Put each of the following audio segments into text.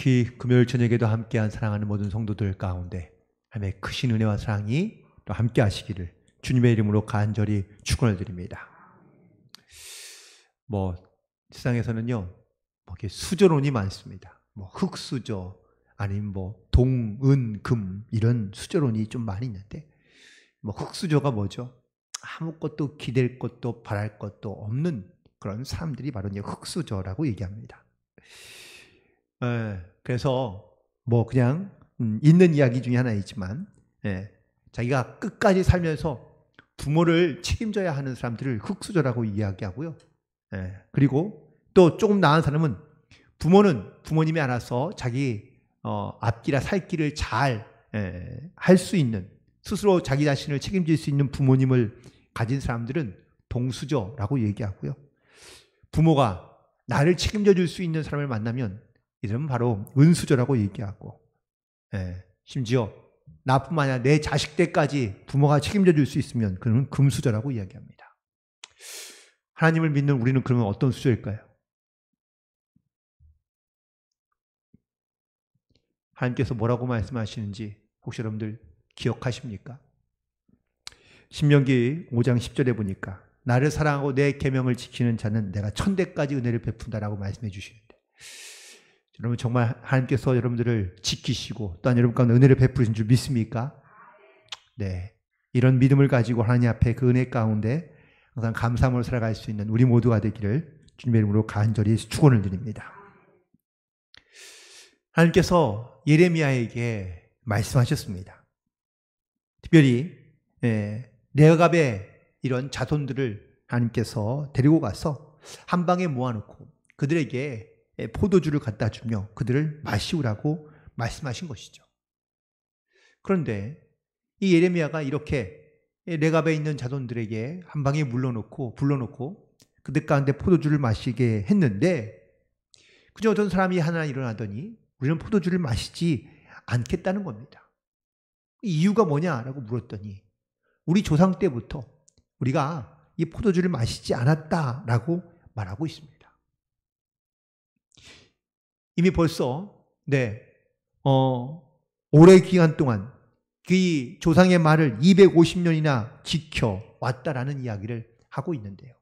특히 금요일 저녁에도 함께한 사랑하는 모든 성도들 가운데 하나님의 크신 은혜와 사랑이 또 함께 하시기를 주님의 이름으로 간절히 축원을 드립니다. 세상에서는요, 이렇게 수저론이 많습니다. 흙수저, 아니면 동, 은, 금 이런 수저론이 좀 많이 있는데, 흙수저가 뭐죠? 아무것도 기댈 것도 바랄 것도 없는 그런 사람들이 바로 이제 흙수저라고 얘기합니다. 그래서 그냥 있는 이야기 중에 하나이지만, 자기가 끝까지 살면서 부모를 책임져야 하는 사람들을 흙수저라고 이야기하고요. 그리고 또 조금 나은 사람은 부모는 부모님이 알아서 자기 앞길이나 살 길을 잘 할 수 있는, 스스로 자기 자신을 책임질 수 있는 부모님을 가진 사람들은 동수저라고 얘기하고요. 부모가 나를 책임져 줄 수 있는 사람을 만나면 이들은 바로 은수저라고 얘기하고, 심지어 나뿐만 아니라 내 자식 때까지 부모가 책임져 줄 수 있으면 그는 금수저라고 이야기합니다. 하나님을 믿는 우리는 그러면 어떤 수저일까요? 하나님께서 뭐라고 말씀하시는지 혹시 여러분들 기억하십니까? 신명기 5장 10절에 보니까 나를 사랑하고 내 계명을 지키는 자는 내가 천대까지 은혜를 베푼다라고 말씀해 주시는데, 여러분 정말 하나님께서 여러분들을 지키시고 또한 여러분 가운데 은혜를 베푸신 줄 믿습니까? 네, 이런 믿음을 가지고 하나님 앞에 그 은혜 가운데 항상 감사함으로 살아갈 수 있는 우리 모두가 되기를 주님의 이름으로 간절히 축원을 드립니다. 하나님께서 예레미야에게 말씀하셨습니다. 특별히 레갑의 이런 자손들을 하나님께서 데리고 가서 한 방에 모아놓고 그들에게 포도주를 갖다 주며 그들을 마시우라고 말씀하신 것이죠. 그런데 이 예레미야가 이렇게 레갑에 있는 자손들에게 한 방에 불러놓고 그들 가운데 포도주를 마시게 했는데, 그저 어떤 사람이 하나 일어나더니 우리는 포도주를 마시지 않겠다는 겁니다. 이유가 뭐냐라고 물었더니 우리 조상 때부터 우리가 이 포도주를 마시지 않았다라고 말하고 있습니다. 이미 벌써 오래 기간 동안 그 조상의 말을 250년이나 지켜왔다라는 이야기를 하고 있는데요.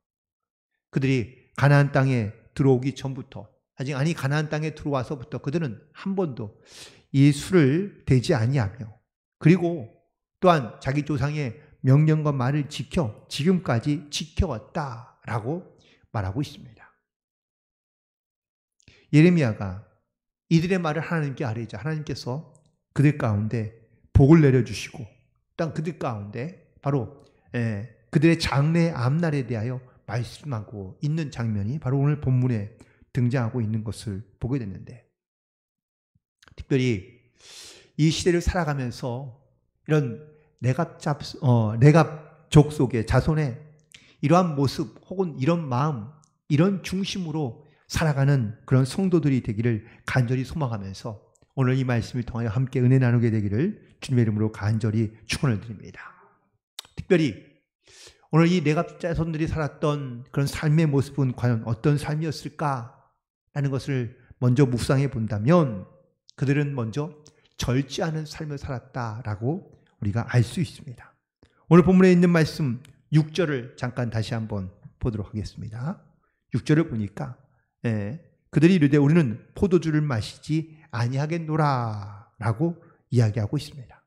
그들이 가나안 땅에 들어오기 전부터, 아니 가나안 땅에 들어와서부터 그들은 한 번도 이 술을 대지 아니하며, 그리고 또한 자기 조상의 명령과 말을 지켜 지금까지 지켜왔다라고 말하고 있습니다. 예레미야가 이들의 말을 하나님께 아뢰자 하나님께서 그들 가운데 복을 내려주시고, 또한 그들 가운데 바로 그들의 장래의 앞날에 대하여 말씀하고 있는 장면이 바로 오늘 본문에 등장하고 있는 것을 보게 됐는데, 특별히 이 시대를 살아가면서 이런 레갑족 속의 자손의 이러한 모습 혹은 이런 마음, 이런 중심으로 살아가는 그런 성도들이 되기를 간절히 소망하면서 오늘 이 말씀을 통하여 함께 은혜 나누게 되기를 주님의 이름으로 간절히 축원을 드립니다. 특별히 오늘 이 레갑 자손들이 살았던 그런 삶의 모습은 과연 어떤 삶이었을까라는 것을 먼저 묵상해 본다면, 그들은 먼저 절제 않은 삶을 살았다라고 우리가 알 수 있습니다. 오늘 본문에 있는 말씀 6절을 잠깐 다시 한번 보도록 하겠습니다. 6절을 보니까 그들이 이르되 우리는 포도주를 마시지 아니하겠노라 라고 이야기하고 있습니다.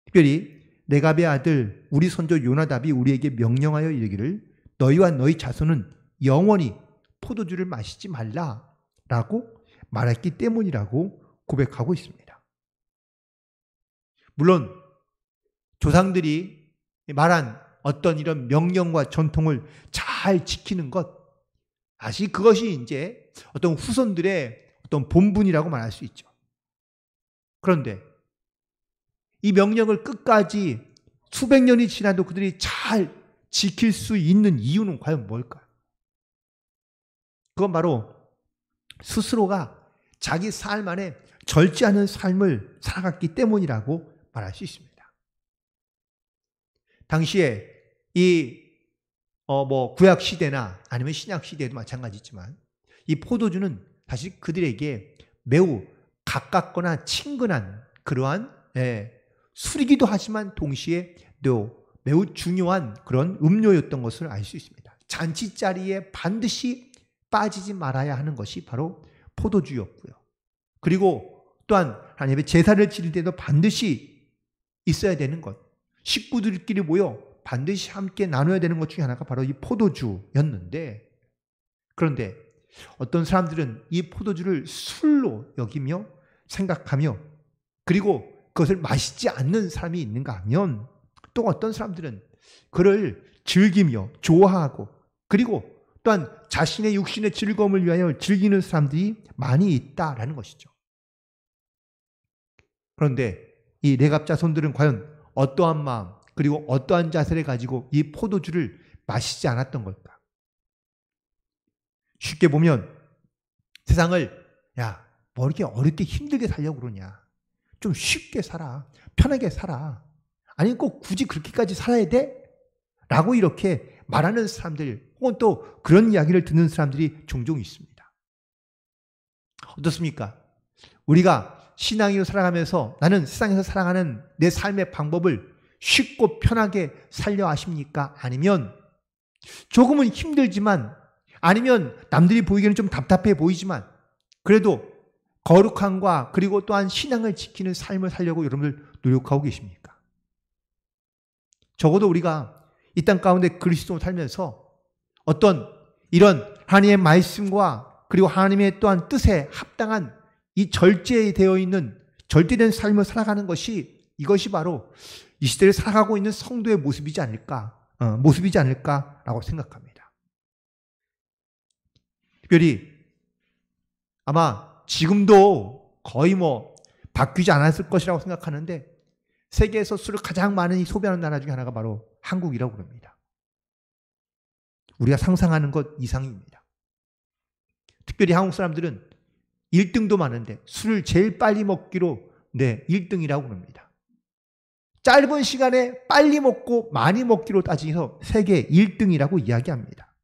특별히 레갑의 아들 우리 손조 요나답이 우리에게 명령하여 이르기를 너희와 너희 자손은 영원히 포도주를 마시지 말라라고 말했기 때문이라고 고백하고 있습니다. 물론 조상들이 말한 어떤 이런 명령과 전통을 잘 지키는 것, 사실 그것이 이제 어떤 후손들의 어떤 본분이라고 말할 수 있죠. 그런데 이 명령을 끝까지 수백 년이 지나도 그들이 잘 지킬 수 있는 이유는 과연 뭘까요? 그건 바로 스스로가 자기 삶 안에 절제하는 삶을 살아갔기 때문이라고 말할 수 있습니다. 당시에 이 구약 시대나 아니면 신약 시대도 마찬가지지만 이 포도주는 사실 그들에게 매우 가깝거나 친근한 그러한 술이기도 하지만 동시에 또 매우 중요한 그런 음료였던 것을 알 수 있습니다. 잔치 자리에 반드시 빠지지 말아야 하는 것이 바로 포도주였고요. 그리고 또한 하나님의 제사를 지낼 때도 반드시 있어야 되는 것, 식구들끼리 모여 반드시 함께 나눠야 되는 것 중에 하나가 바로 이 포도주였는데, 그런데 어떤 사람들은 이 포도주를 술로 여기며 생각하며 그리고 그것을 마시지 않는 사람이 있는가 하면, 또 어떤 사람들은 그를 즐기며 좋아하고 그리고 또한 자신의 육신의 즐거움을 위하여 즐기는 사람들이 많이 있다라는 것이죠. 그런데 이 레갑 자손들은 과연 어떠한 마음 그리고 어떠한 자세를 가지고 이 포도주를 마시지 않았던 걸까? 쉽게 보면 세상을 뭐 이렇게 어렵게 힘들게 살려고 그러냐, 좀 쉽게 살아, 편하게 살아, 아니 꼭 굳이 그렇게까지 살아야 돼? 라고 이렇게 말하는 사람들, 혹은 또 그런 이야기를 듣는 사람들이 종종 있습니다. 어떻습니까? 우리가 신앙으로 살아가면서 나는 세상에서 살아가는 내 삶의 방법을 쉽고 편하게 살려 하십니까? 아니면 조금은 힘들지만, 아니면 남들이 보기에는 좀 답답해 보이지만 그래도 거룩함과 그리고 또한 신앙을 지키는 삶을 살려고 여러분들 노력하고 계십니까? 적어도 우리가 이 땅 가운데 그리스도로 살면서 어떤 이런 하나님의 말씀과 그리고 하나님의 또한 뜻에 합당한 이 절제되어 있는 절대된 삶을 살아가는 것이, 이것이 바로 이 시대를 살아가고 있는 성도의 모습이지 않을까라고 생각합니다. 특별히 아마 지금도 거의 바뀌지 않았을 것이라고 생각하는데, 세계에서 술을 가장 많이 소비하는 나라 중에 하나가 바로 한국이라고 그럽니다. 우리가 상상하는 것 이상입니다. 특별히 한국 사람들은 1등도 많은데 술을 제일 빨리 먹기로 1등이라고 그럽니다. 짧은 시간에 빨리 먹고 많이 먹기로 따지서 세계 1등이라고 이야기합니다.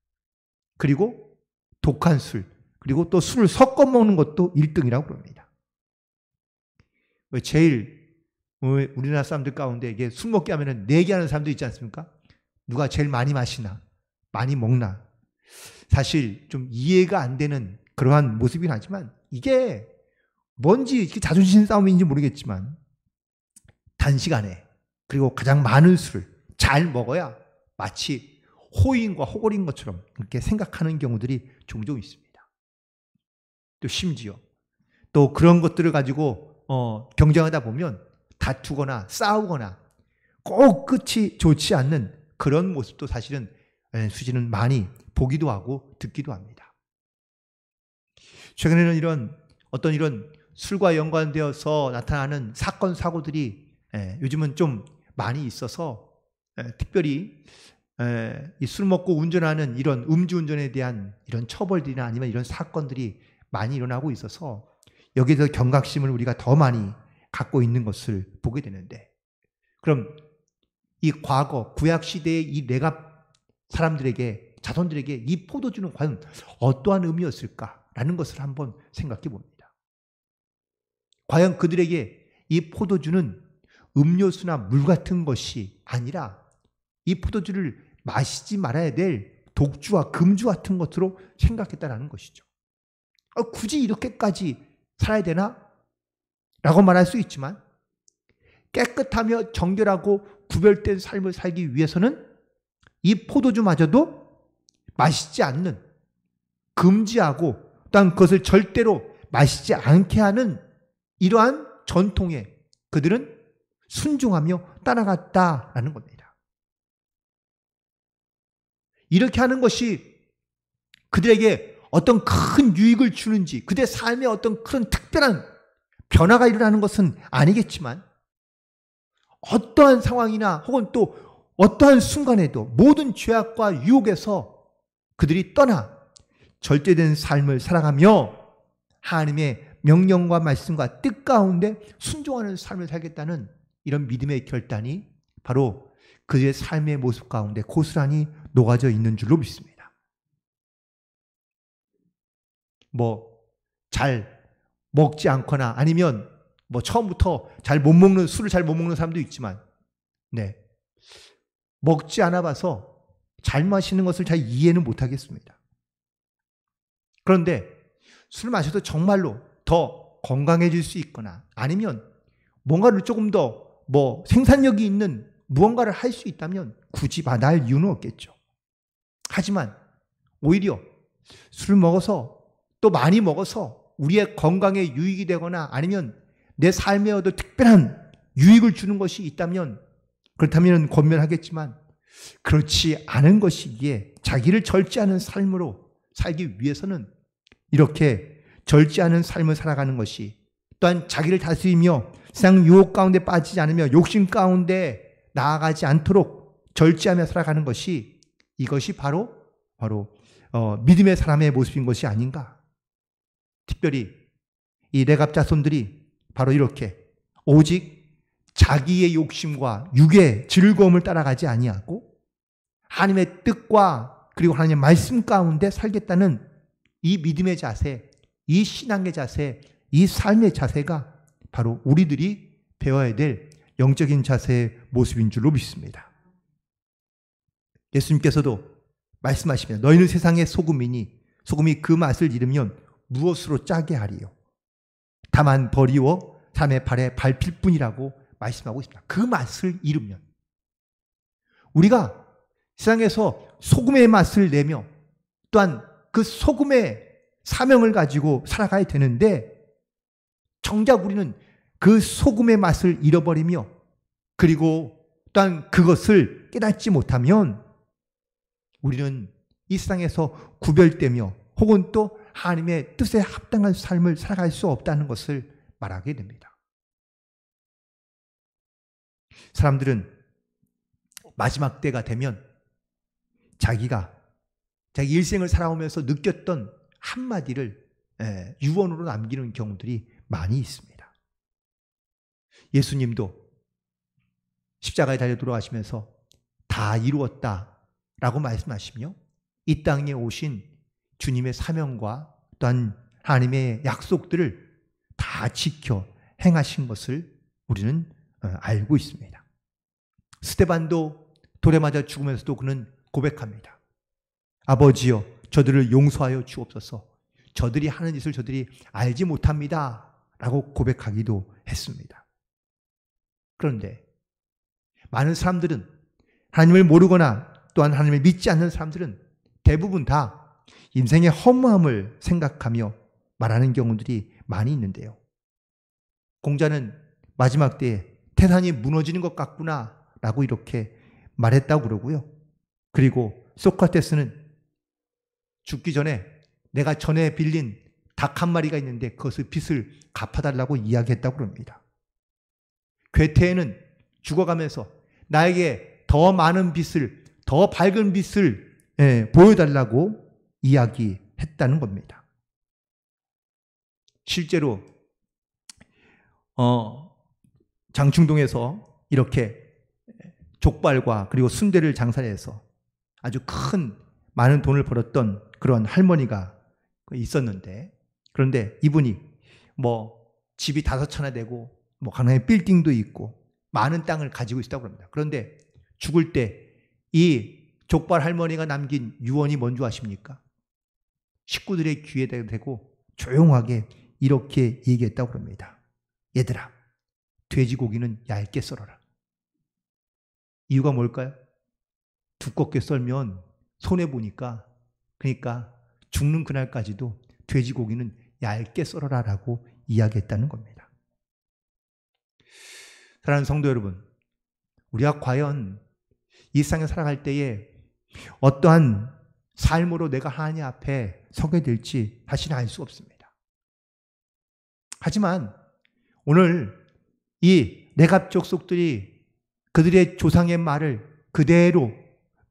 그리고 독한 술, 그리고 또 술을 섞어 먹는 것도 1등이라고 그럽니다. 제일 우리나라 사람들 가운데 이게 술 먹기 하면은 내기하는 사람도 있지 않습니까? 누가 제일 많이 마시나, 많이 먹나. 사실 좀 이해가 안 되는 그러한 모습이긴 하지만, 이게 뭔지 자존심 싸움인지 모르겠지만 단시간에 그리고 가장 많은 술을 잘 먹어야 마치 호의인과 호걸인 것처럼 그렇게 생각하는 경우들이 종종 있습니다. 또 심지어 또 그런 것들을 가지고 경쟁하다 보면 다투거나 싸우거나 꼭 끝이 좋지 않는 그런 모습도 사실은 수지는 많이 보기도 하고 듣기도 합니다. 최근에는 이런 술과 연관되어서 나타나는 사건, 사고들이 요즘은 좀 많이 있어서, 특별히 이 술 먹고 운전하는 이런 음주운전에 대한 이런 처벌들이나 아니면 이런 사건들이 많이 일어나고 있어서 여기에서 경각심을 우리가 더 많이 갖고 있는 것을 보게 되는데, 그럼 이 과거 구약시대의 이 레갑 사람들에게, 자손들에게 이 포도주는 과연 어떠한 의미였을까라는 것을 한번 생각해 봅니다. 과연 그들에게 이 포도주는 음료수나 물 같은 것이 아니라 이 포도주를 마시지 말아야 될 독주와 금주 같은 것으로 생각했다는 것이죠. 굳이 이렇게까지 살아야 되나? 라고 말할 수 있지만, 깨끗하며 정결하고 구별된 삶을 살기 위해서는 이 포도주마저도 마시지 않는, 금지하고 또한 그것을 절대로 마시지 않게 하는 이러한 전통에 그들은 순종하며 따라갔다라는 겁니다. 이렇게 하는 것이 그들에게 어떤 큰 유익을 주는지, 그들의 삶에 어떤 큰 특별한 변화가 일어나는 것은 아니겠지만, 어떠한 상황이나 혹은 또 어떠한 순간에도 모든 죄악과 유혹에서 그들이 떠나 절대된 삶을 살아가며 하나님의 명령과 말씀과 뜻 가운데 순종하는 삶을 살겠다는 이런 믿음의 결단이 바로 그들의 삶의 모습 가운데 고스란히 녹아져 있는 줄로 믿습니다. 잘 먹지 않거나 아니면 뭐 처음부터 잘 못 먹는, 술을 잘 못 먹는 사람도 있지만, 네. 먹지 않아 봐서 잘 마시는 것을 잘 이해는 못 하겠습니다. 그런데 술 마셔도 정말로 더 건강해질 수 있거나 아니면 뭔가를 조금 더 뭐 생산력이 있는 무언가를 할 수 있다면 굳이 마다할 이유는 없겠죠. 하지만 오히려 술을 먹어서 또 많이 먹어서 우리의 건강에 유익이 되거나 아니면 내 삶에 얻어 특별한 유익을 주는 것이 있다면 그렇다면 권면하겠지만 그렇지 않은 것이기에 자기를 절제하는 삶으로 살기 위해서는 이렇게 절제하는 삶을 살아가는 것이 또한 자기를 다스리며 세상 유혹 가운데 빠지지 않으며 욕심 가운데 나아가지 않도록 절제하며 살아가는 것이 이것이 바로 믿음의 사람의 모습인 것이 아닌가. 특별히 이 레갑 자손들이 바로 이렇게 오직 자기의 욕심과 육의 즐거움을 따라가지 아니하고 하나님의 뜻과 그리고 하나님의 말씀 가운데 살겠다는 이 믿음의 자세, 이 신앙의 자세, 이 삶의 자세가 바로 우리들이 배워야 될 영적인 자세의 모습인 줄로 믿습니다. 예수님께서도 말씀하십니다. 너희는 세상의 소금이니 소금이 그 맛을 잃으면 무엇으로 짜게 하리요. 다만 버리워 사람의 발에 밟힐 뿐이라고 말씀하고 있습니다. 그 맛을 잃으면 우리가 세상에서 소금의 맛을 내며 또한 그 소금의 사명을 가지고 살아가야 되는데 정작 우리는 그 소금의 맛을 잃어버리며 그리고 또한 그것을 깨닫지 못하면 우리는 이 세상에서 구별되며 혹은 또 하나님의 뜻에 합당한 삶을 살아갈 수 없다는 것을 말하게 됩니다. 사람들은 마지막 때가 되면 자기 일생을 살아오면서 느꼈던 한마디를 유언으로 남기는 경우들이 많이 있습니다. 예수님도 십자가에 달려 돌아가시면서 다 이루었다라고 말씀하시며 이 땅에 오신 주님의 사명과 또한 하나님의 약속들을 다 지켜 행하신 것을 우리는 알고 있습니다. 스데반도 돌에 맞아 죽으면서도 그는 고백합니다. 아버지여 저들을 용서하여 주옵소서. 저들이 하는 짓을 저들이 알지 못합니다. 라고 고백하기도 했습니다. 그런데 많은 사람들은 하나님을 모르거나 또한 하나님을 믿지 않는 사람들은 대부분 다 인생의 허무함을 생각하며 말하는 경우들이 많이 있는데요. 공자는 마지막 때에 태산이 무너지는 것 같구나 라고 이렇게 말했다고 그러고요. 그리고 소크라테스는 죽기 전에 내가 전에 빌린 닭 한 마리가 있는데 그것을 빚을 갚아달라고 이야기했다고 그럽니다. 괴테는 죽어가면서 나에게 더 많은 빚을, 더 밝은 빚을 보여달라고 이야기했다는 겁니다. 실제로 장충동에서 이렇게 족발과 그리고 순대를 장사해서 아주 많은 돈을 벌었던 그런 할머니가 있었는데 그런데 이분이 집이 5채나 되고 강남에 빌딩도 있고 많은 땅을 가지고 있다고 합니다. 그런데 죽을 때 이 족발 할머니가 남긴 유언이 뭔지 아십니까? 식구들의 귀에 대고 조용하게 이렇게 얘기했다고 합니다. 얘들아, 돼지고기는 얇게 썰어라. 이유가 뭘까요? 두껍게 썰면 손해보니까 그러니까 죽는 그날까지도 돼지고기는 얇게 썰어라라고 이야기했다는 겁니다. 사랑하는 성도 여러분, 우리가 과연 이 세상에 살아갈 때에 어떠한 삶으로 내가 하나님 앞에 서게 될지 사실은 알 수 없습니다. 하지만 오늘 이 레갑 족속들이 그들의 조상의 말을 그대로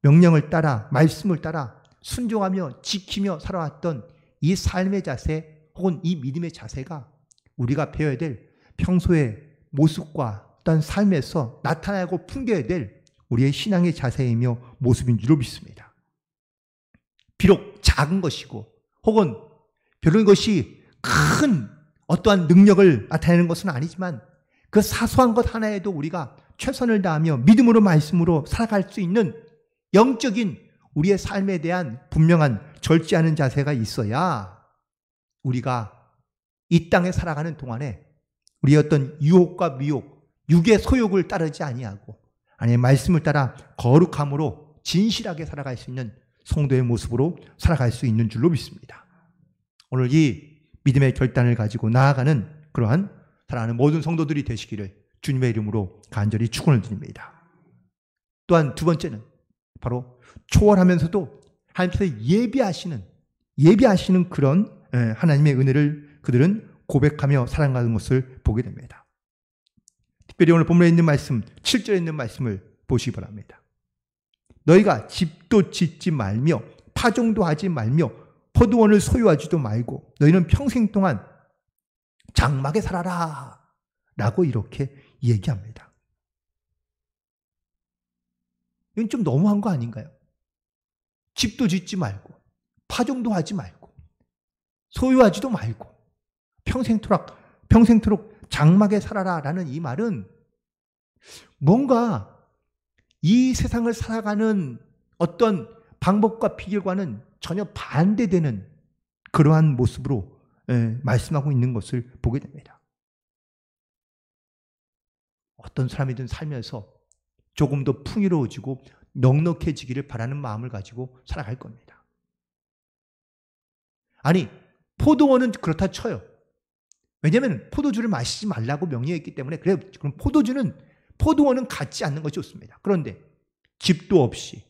명령을 따라 말씀을 따라 순종하며 지키며 살아왔던 이 삶의 자세 혹은 이 믿음의 자세가 우리가 배워야 될 평소의 모습과 어떤 삶에서 나타나고 풍겨야 될 우리의 신앙의 자세이며 모습인 줄로 믿습니다. 비록 작은 것이고 혹은 별로 것이 큰 어떠한 능력을 나타내는 것은 아니지만 그 사소한 것 하나에도 우리가 최선을 다하며 믿음으로 말씀으로 살아갈 수 있는 영적인 우리의 삶에 대한 분명한 절제하는 자세가 있어야 우리가 이 땅에 살아가는 동안에 우리의 어떤 유혹과 미혹, 육의 소욕을 따르지 아니하고 아니 말씀을 따라 거룩함으로 진실하게 살아갈 수 있는 성도의 모습으로 살아갈 수 있는 줄로 믿습니다. 오늘 이 믿음의 결단을 가지고 나아가는 그러한 사랑하는 모든 성도들이 되시기를 주님의 이름으로 간절히 축원을 드립니다. 또한 두 번째는 바로 초월하면서도 하나님께서 예비하시는 그런 하나님의 은혜를 그들은 고백하며 살아가는 것을 보게 됩니다. 특별히 오늘 본문에 있는 말씀 7절에 있는 말씀을 보시기 바랍니다. 너희가 집도 짓지 말며 파종도 하지 말며 포도원을 소유하지도 말고 너희는 평생 동안 장막에 살아라 라고 이렇게 얘기합니다. 이건 좀 너무한 거 아닌가요? 집도 짓지 말고 파종도 하지 말고 소유하지도 말고 평생토록 장막에 살아라 라는 이 말은 뭔가 이 세상을 살아가는 어떤 방법과 비결과는 전혀 반대되는 그러한 모습으로 말씀하고 있는 것을 보게 됩니다. 어떤 사람이든 살면서 조금 더 풍요로워지고 넉넉해지기를 바라는 마음을 가지고 살아갈 겁니다. 아니, 포도원은 그렇다 쳐요. 왜냐하면 포도주를 마시지 말라고 명령했기 때문에 그래요. 그럼 포도원은 갖지 않는 것이 좋습니다. 그런데 집도 없이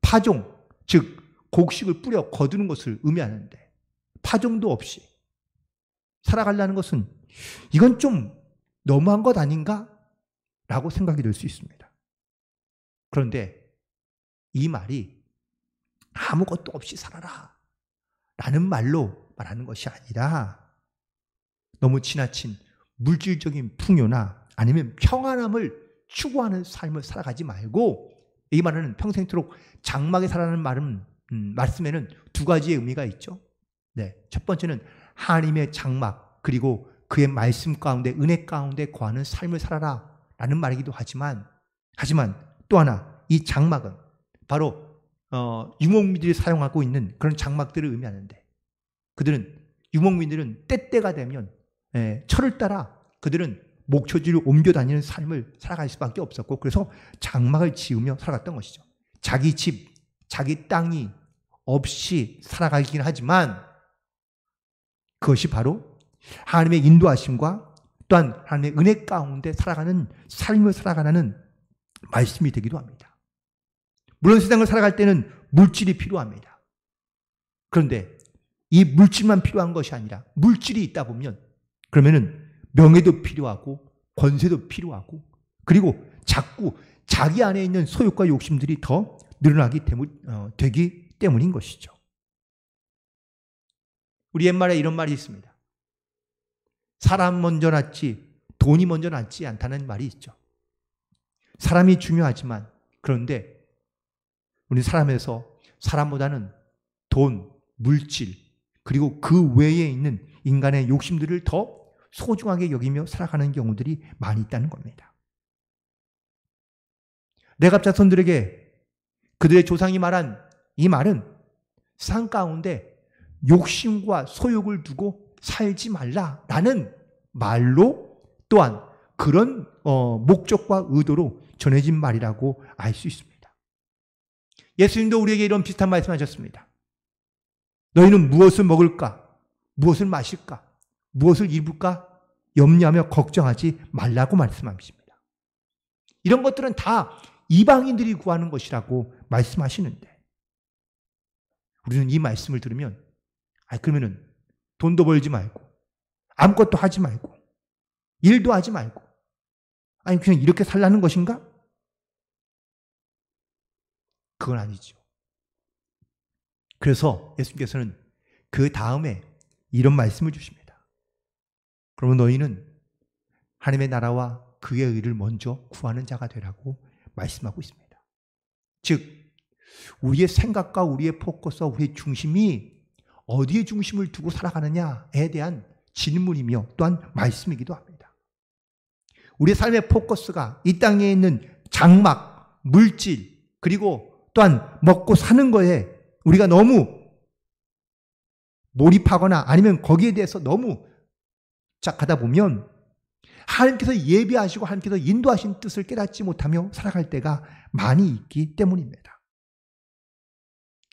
파종, 즉 곡식을 뿌려 거두는 것을 의미하는데 파종도 없이 살아가려는 것은 이건 좀 너무한 것 아닌가? 라고 생각이 들 수 있습니다. 그런데 이 말이 아무것도 없이 살아라 라는 말로 말하는 것이 아니라 너무 지나친 물질적인 풍요나 아니면 평안함을 추구하는 삶을 살아가지 말고 이 말은 평생토록 장막에 살아라는 말씀에는 두 가지의 의미가 있죠. 네, 첫 번째는 하나님의 장막 그리고 그의 말씀 가운데 은혜 가운데 거하는 삶을 살아라 라는 말이기도 하지만 또 하나 이 장막은 바로 유목민들이 사용하고 있는 그런 장막들을 의미하는데 유목민들은 때때가 되면 철을 따라 그들은 목초지를 옮겨 다니는 삶을 살아갈 수밖에 없었고 그래서 장막을 지으며 살아갔던 것이죠. 자기 집, 자기 땅이 없이 살아가긴 하지만 그것이 바로 하나님의 인도하심과 또한 하나님의 은혜 가운데 살아가는 삶을 살아가는 말씀이 되기도 합니다. 물론 세상을 살아갈 때는 물질이 필요합니다. 그런데 이 물질만 필요한 것이 아니라 물질이 있다 보면 그러면은 명예도 필요하고 권세도 필요하고 그리고 자꾸 자기 안에 있는 소욕과 욕심들이 더 늘어나기 되기 때문인 것이죠. 우리 옛말에 이런 말이 있습니다. 사람 먼저 낫지 돈이 먼저 낫지 않다는 말이 있죠. 사람이 중요하지만 그런데 우리 사람보다는 돈, 물질 그리고 그 외에 있는 인간의 욕심들을 더 소중하게 여기며 살아가는 경우들이 많이 있다는 겁니다. 레갑 자손들에게 그들의 조상이 말한 이 말은 세상 가운데 욕심과 소욕을 두고 살지 말라라는 말로 또한 그런 목적과 의도로 전해진 말이라고 알 수 있습니다. 예수님도 우리에게 이런 비슷한 말씀하셨습니다. 너희는 무엇을 먹을까? 무엇을 마실까? 무엇을 입을까? 염려하며 걱정하지 말라고 말씀하십니다. 이런 것들은 다 이방인들이 구하는 것이라고 말씀하시는데 우리는 이 말씀을 들으면 그러면은 돈도 벌지 말고 아무것도 하지 말고 일도 하지 말고 그냥 이렇게 살라는 것인가? 그건 아니죠. 그래서 예수님께서는 그 다음에 이런 말씀을 주십니다. 그러면 너희는 하나님의 나라와 그의 의를 먼저 구하는 자가 되라고 말씀하고 있습니다. 즉 우리의 생각과 우리의 포커스와 우리의 중심이 어디에 중심을 두고 살아가느냐에 대한 질문이며 또한 말씀이기도 합니다. 우리의 삶의 포커스가 이 땅에 있는 장막, 물질, 그리고 또한 먹고 사는 거에 우리가 너무 몰입하거나 아니면 거기에 대해서 너무 가다 보면 하나님께서 예비하시고 하나님께서 인도하신 뜻을 깨닫지 못하며 살아갈 때가 많이 있기 때문입니다.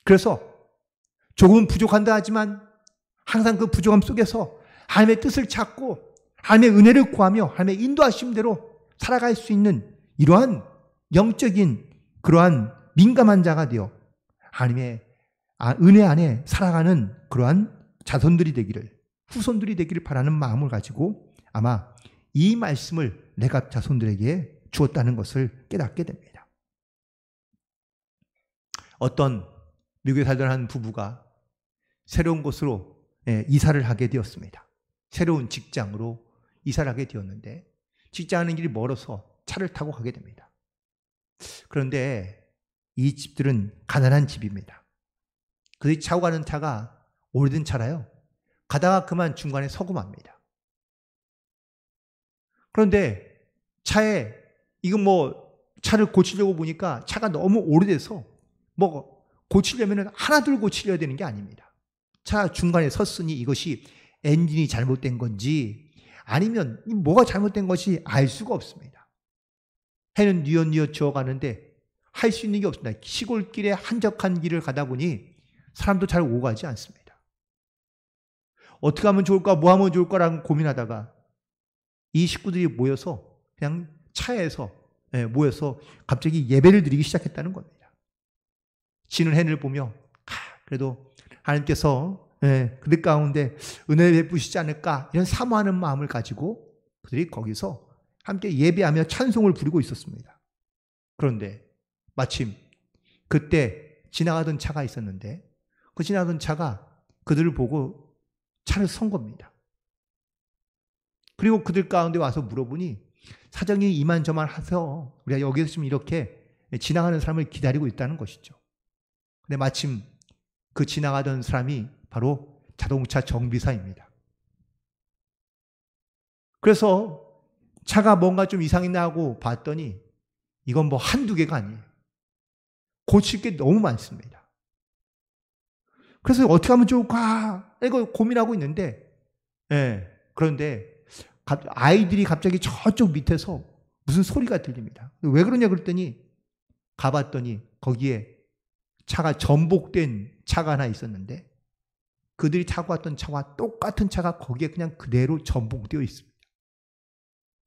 그래서 조금은 부족한다 하지만 항상 그 부족함 속에서 하나님의 뜻을 찾고 하나님의 은혜를 구하며 하나님의 인도하심대로 살아갈 수 있는 이러한 영적인 그러한 민감한 자가 되어 하나님의 은혜 안에 살아가는 그러한 자손들이 되기를, 후손들이 되기를 바라는 마음을 가지고 아마 이 말씀을 레갑 자손들에게 주었다는 것을 깨닫게 됩니다. 어떤 미국에 살던 한 부부가 새로운 곳으로 이사를 하게 되었습니다. 새로운 직장으로 이사를 하게 되었는데 직장 하는 길이 멀어서 차를 타고 가게 됩니다. 그런데 이 집들은 가난한 집입니다. 그들이 타고 가는 차가 오래된 차라요. 가다가 그만 중간에 서고 맙니다. 그런데 차에 이거 차를 고치려고 보니까 차가 너무 오래돼서 고치려면 하나둘 고치려야 되는 게 아닙니다. 차 중간에 섰으니 이것이 엔진이 잘못된 건지 아니면 뭐가 잘못된 것이 알 수가 없습니다. 해는 뉘엿뉘엿 저어가는데 할 수 있는 게 없습니다. 시골길에 한적한 길을 가다 보니 사람도 잘 오가지 않습니다. 어떻게 하면 좋을까, 뭐 하면 좋을까라고 고민하다가 이 식구들이 모여서 그냥 차에서 모여서 갑자기 예배를 드리기 시작했다는 겁니다. 지는 해를 보며 그래도 하나님께서 그들 가운데 은혜를 베푸시지 않을까 이런 사모하는 마음을 가지고 그들이 거기서 함께 예배하며 찬송을 부르고 있었습니다. 그런데 마침 그때 지나가던 차가 있었는데 그 지나가던 차가 그들을 보고 차를 선 겁니다. 그리고 그들 가운데 와서 물어보니 사정이 이만저만 해서 우리가 여기서 지금 이렇게 지나가는 사람을 기다리고 있다는 것이죠. 근데 마침 그 지나가던 사람이 바로 자동차 정비사입니다. 그래서 차가 뭔가 좀 이상했나 하고 봤더니 이건 한두 개가 아니에요. 고칠 게 너무 많습니다. 그래서 어떻게 하면 좋을까? 이거 고민하고 있는데, 그런데 아이들이 갑자기 저쪽 밑에서 무슨 소리가 들립니다. 왜 그러냐 그랬더니 가봤더니 거기에 차가 전복된 차가 하나 있었는데 그들이 타고 왔던 차와 똑같은 차가 거기에 그냥 그대로 전복되어 있습니다.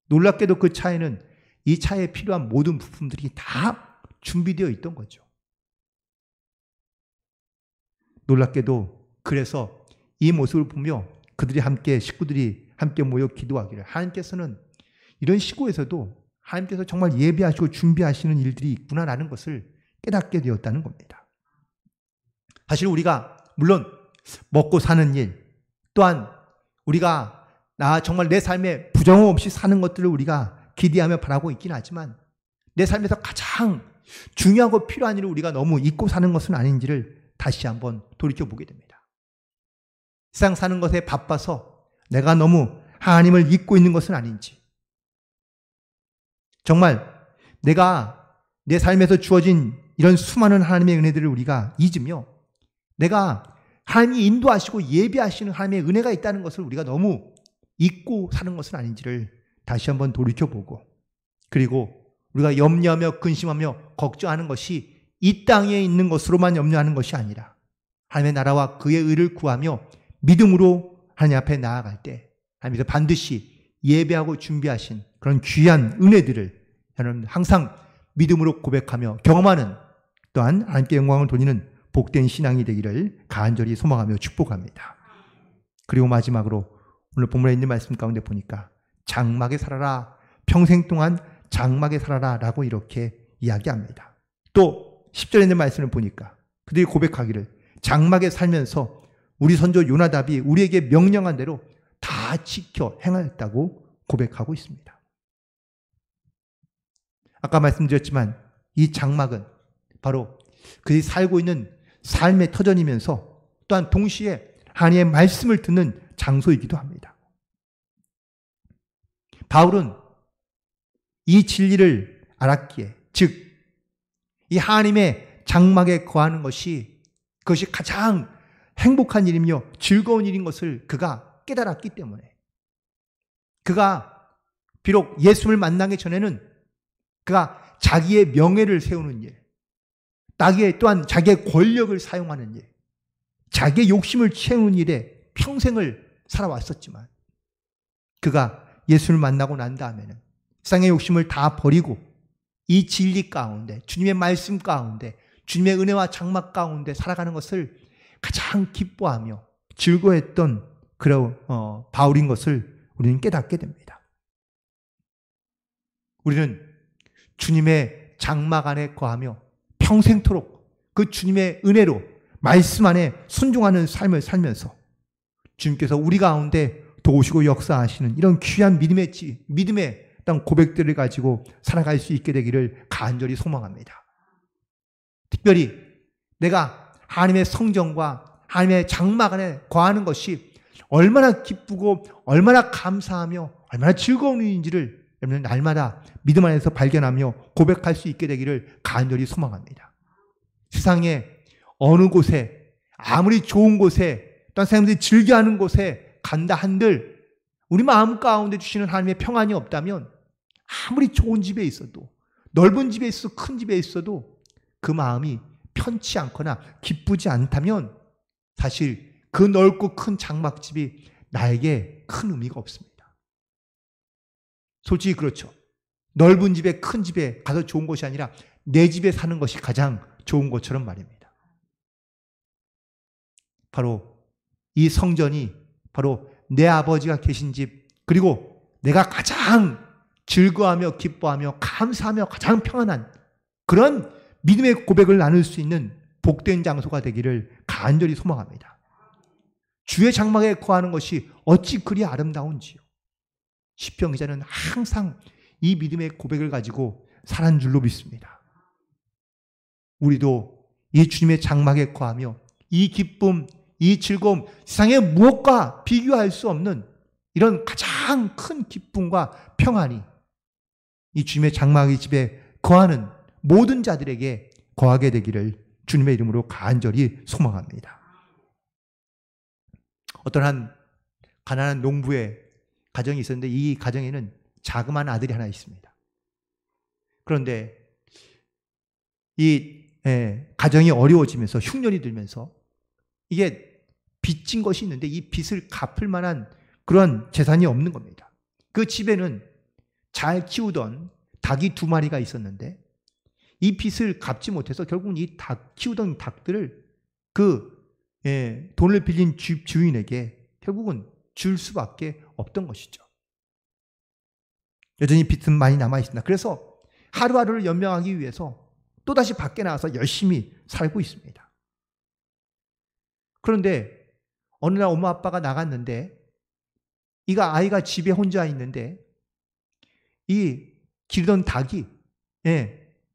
놀랍게도 그 차에는 이 차에 필요한 모든 부품들이 다 준비되어 있던 거죠. 놀랍게도 그래서 이 모습을 보며 그들이 함께 식구들이 함께 모여 기도하기를 하나님께서는 이런 시골에서도 하나님께서 정말 예배하시고 준비하시는 일들이 있구나라는 것을 깨닫게 되었다는 겁니다. 사실 우리가 물론 먹고 사는 일 또한 우리가 정말 내 삶에 부정함 없이 사는 것들을 우리가 기대하며 바라고 있긴 하지만 내 삶에서 가장 중요하고 필요한 일을 우리가 너무 잊고 사는 것은 아닌지를 다시 한번 돌이켜보게 됩니다. 세상 사는 것에 바빠서 내가 너무 하나님을 잊고 있는 것은 아닌지, 정말 내가 내 삶에서 주어진 이런 수많은 하나님의 은혜들을 우리가 잊으며 내가 하나님이 인도하시고 예비하시는 하나님의 은혜가 있다는 것을 우리가 너무 잊고 사는 것은 아닌지를 다시 한번 돌이켜보고, 그리고 우리가 염려하며 근심하며 걱정하는 것이 이 땅에 있는 것으로만 염려하는 것이 아니라 하나님의 나라와 그의 의를 구하며 믿음으로 하나님 앞에 나아갈 때 하나님께서 반드시 예배하고 준비하신 그런 귀한 은혜들을 여러분 항상 믿음으로 고백하며 경험하는, 또한 하나님께 영광을 돌리는 복된 신앙이 되기를 간절히 소망하며 축복합니다. 그리고 마지막으로 오늘 본문에 있는 말씀 가운데 보니까 장막에 살아라, 평생 동안 장막에 살아라 라고 이렇게 이야기합니다. 또 10절에 있는 말씀을 보니까 그들이 고백하기를 장막에 살면서 우리 선조 요나답이 우리에게 명령한 대로 다 지켜 행하였다고 고백하고 있습니다. 아까 말씀드렸지만 이 장막은 바로 그들이 살고 있는 삶의 터전이면서 또한 동시에 하나님의 말씀을 듣는 장소이기도 합니다. 바울은 이 진리를 알았기에, 즉 이 하나님의 장막에 거하는 것이 그것이 가장 행복한 일이며 즐거운 일인 것을 그가 깨달았기 때문에, 그가 비록 예수를 만나기 전에는 그가 자기의 명예를 세우는 일, 또한 자기의 권력을 사용하는 일, 자기의 욕심을 채우는 일에 평생을 살아왔었지만, 그가 예수를 만나고 난 다음에는 세상의 욕심을 다 버리고 이 진리 가운데, 주님의 말씀 가운데, 주님의 은혜와 장막 가운데 살아가는 것을 가장 기뻐하며 즐거워했던 그런 바울인 것을 우리는 깨닫게 됩니다. 우리는 주님의 장막 안에 거하며 평생토록 그 주님의 은혜로 말씀 안에 순종하는 삶을 살면서 주님께서 우리 가운데 도우시고 역사하시는 이런 귀한 믿음의 어떤 고백들을 가지고 살아갈 수 있게 되기를 간절히 소망합니다. 특별히 내가 하나님의 성전과 하나님의 장막 안에 거하는 것이 얼마나 기쁘고 얼마나 감사하며 얼마나 즐거운 일인지를 여러분 날마다 믿음 안에서 발견하며 고백할 수 있게 되기를 간절히 소망합니다. 세상에 어느 곳에, 아무리 좋은 곳에, 또한 사람들이 즐겨하는 곳에 간다 한들 우리 마음 가운데 주시는 하나님의 평안이 없다면, 아무리 좋은 집에 있어도, 넓은 집에 있어도, 큰 집에 있어도 그 마음이 편치 않거나 기쁘지 않다면 사실 그 넓고 큰 장막집이 나에게 큰 의미가 없습니다. 솔직히 그렇죠. 넓은 집에, 큰 집에 가서 좋은 것이 아니라 내 집에 사는 것이 가장 좋은 것처럼 말입니다. 바로 이 성전이 바로 내 아버지가 계신 집, 그리고 내가 가장 즐거워하며 기뻐하며 감사하며 가장 평안한 그런 믿음의 고백을 나눌 수 있는 복된 장소가 되기를 간절히 소망합니다. 주의 장막에 거하는 것이 어찌 그리 아름다운지요. 시편 기자는 항상 이 믿음의 고백을 가지고 살한 줄로 믿습니다. 우리도 이 주님의 장막에 거하며 이 기쁨, 이 즐거움, 세상의 무엇과 비교할 수 없는 이런 가장 큰 기쁨과 평안이 이 주님의 장막의 집에 거하는 모든 자들에게 거하게 되기를 주님의 이름으로 간절히 소망합니다. 어떤 한 가난한 농부의 가정이 있었는데 이 가정에는 자그마한 아들이 하나 있습니다. 그런데 이 가정이 어려워지면서 흉년이 들면서 이게 빚진 것이 있는데 이 빚을 갚을 만한 그런 재산이 없는 겁니다. 그 집에는 잘 키우던 닭이 2마리가 있었는데 이 빚을 갚지 못해서 결국은 이 키우던 닭들을 돈을 빌린 집 주인에게 결국은 줄 수밖에 없던 것이죠. 여전히 빚은 많이 남아있습니다. 그래서 하루하루를 연명하기 위해서 또다시 밖에 나와서 열심히 살고 있습니다. 그런데 어느 날 엄마 아빠가 나갔는데 아이가 집에 혼자 있는데 이 기르던 닭이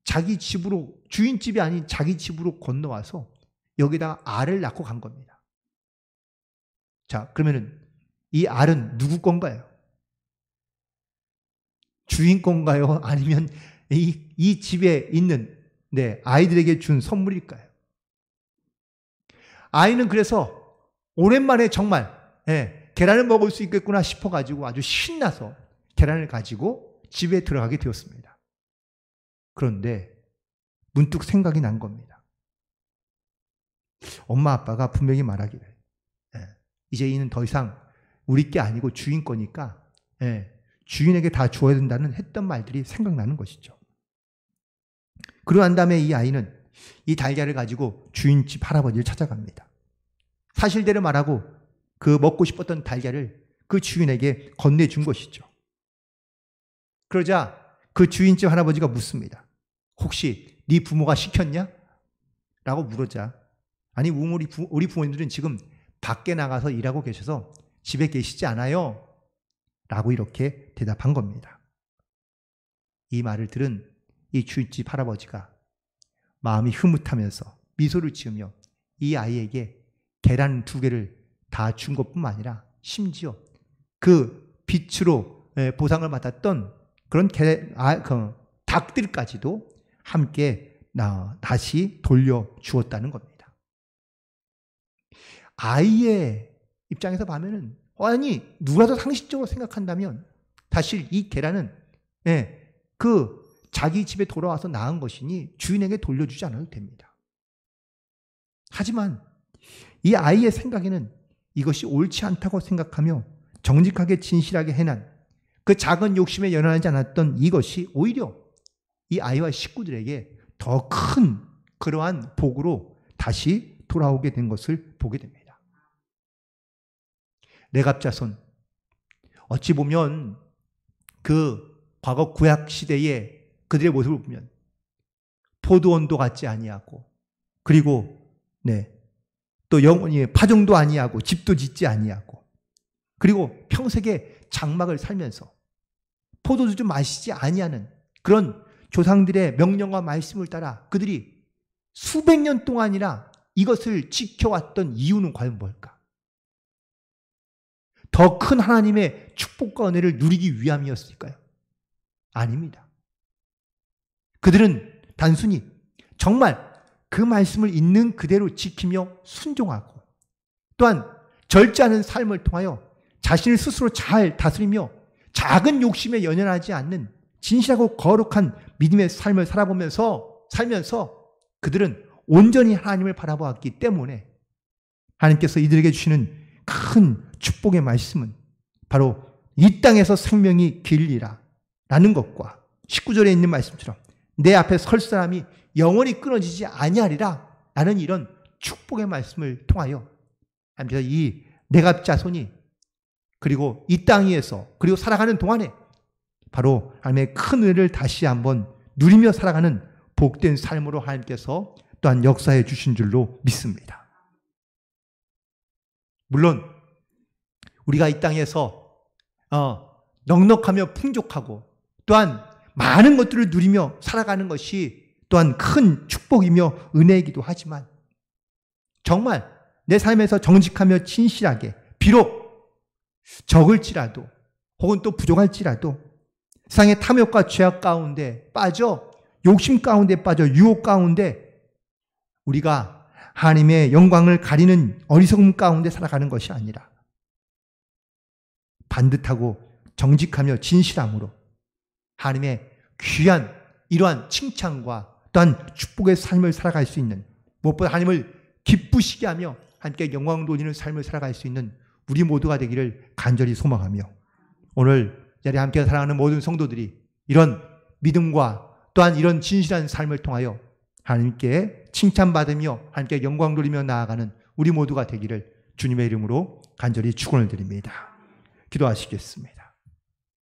자기 집으로, 주인 집이 아닌 자기 집으로 건너와서 여기다가 알을 낳고 간 겁니다. 자, 그러면은 이 알은 누구 건가요? 주인 건가요? 아니면 이 집에 있는 아이들에게 준 선물일까요? 아이는 그래서 오랜만에 정말 계란을 먹을 수 있겠구나 싶어가지고 아주 신나서 계란을 가지고 집에 들어가게 되었습니다. 그런데 문득 생각이 난 겁니다. 엄마 아빠가 분명히 말하기를 이제 이는 더 이상 우리 게 아니고 주인 거니까 주인에게 다 주어야 된다는 했던 말들이 생각나는 것이죠. 그러고 난 다음에 이 아이는 이 달걀을 가지고 주인집 할아버지를 찾아갑니다. 사실대로 말하고 그 먹고 싶었던 달걀을 그 주인에게 건네준 것이죠. 그러자 그 주인집 할아버지가 묻습니다. 혹시 네 부모가 시켰냐? 라고 물었자, 아니 우리 부모님들은 지금 밖에 나가서 일하고 계셔서 집에 계시지 않아요. 라고 이렇게 대답한 겁니다. 이 말을 들은 이 주인집 할아버지가 마음이 흐뭇하면서 미소를 지으며 이 아이에게 계란 2개를 다 준 것뿐만 아니라 심지어 그 빚으로 보상을 받았던 그런 닭들까지도 함께 다시 돌려주었다는 겁니다. 아이의 입장에서 보면은 아니 누구라도 상식적으로 생각한다면 사실 이 계란은 자기 집에 돌아와서 낳은 것이니 주인에게 돌려주지 않아도 됩니다. 하지만 이 아이의 생각에는 이것이 옳지 않다고 생각하며 정직하게 진실하게 해난 그 작은 욕심에 연연하지 않았던 이것이 오히려 이 아이와 식구들에게 더 큰 그러한 복으로 다시 돌아오게 된 것을 보게 됩니다. 레갑 자손, 어찌 보면 그 과거 구약 시대의 그들의 모습을 보면 포도원도 같지 아니하고 그리고 또 영원히 파종도 아니하고 집도 짓지 아니하고 그리고 평생에 장막을 살면서 포도주 좀 마시지 아니하는 그런 조상들의 명령과 말씀을 따라 그들이 수백 년 동안이나 이것을 지켜왔던 이유는 과연 뭘까? 더 큰 하나님의 축복과 은혜를 누리기 위함이었을까요? 아닙니다. 그들은 단순히 정말 그 말씀을 있는 그대로 지키며 순종하고 또한 절제하는 삶을 통하여 자신을 스스로 잘 다스리며 작은 욕심에 연연하지 않는 진실하고 거룩한 믿음의 삶을 살면서 그들은 온전히 하나님을 바라보았기 때문에 하나님께서 이들에게 주시는 큰 축복의 말씀은 바로 이 땅에서 생명이 길리라 라는 것과 19절에 있는 말씀처럼 내 앞에 설 사람이 영원히 끊어지지 아니하리라 라는 이런 축복의 말씀을 통하여 하나님께서 이 레갑 자손이 그리고 이 땅 위에서 그리고 살아가는 동안에 바로 하나님의 큰 은혜를 다시 한번 누리며 살아가는 복된 삶으로 하나님께서 또한 역사해 주신 줄로 믿습니다. 물론 우리가 이 땅에서 넉넉하며 풍족하고 또한 많은 것들을 누리며 살아가는 것이 또한 큰 축복이며 은혜이기도 하지만 정말 내 삶에서 정직하며 진실하게 비록 적을지라도 혹은 또 부족할지라도 세상의 탐욕과 죄악 가운데 빠져 욕심 가운데 빠져 유혹 가운데 우리가 하나님의 영광을 가리는 어리석음 가운데 살아가는 것이 아니라 반듯하고 정직하며 진실함으로 하나님의 귀한 이러한 칭찬과 또한 축복의 삶을 살아갈 수 있는 무엇보다 하나님을 기쁘시게 하며 하나님께 영광 돌리는 삶을 살아갈 수 있는 우리 모두가 되기를 간절히 소망하며 오늘 이 자리에 함께 사랑하는 모든 성도들이 이런 믿음과 또한 이런 진실한 삶을 통하여 하나님께 칭찬받으며 하나님께 영광 돌리며 나아가는 우리 모두가 되기를 주님의 이름으로 간절히 축원을 드립니다. 기도하시겠습니다.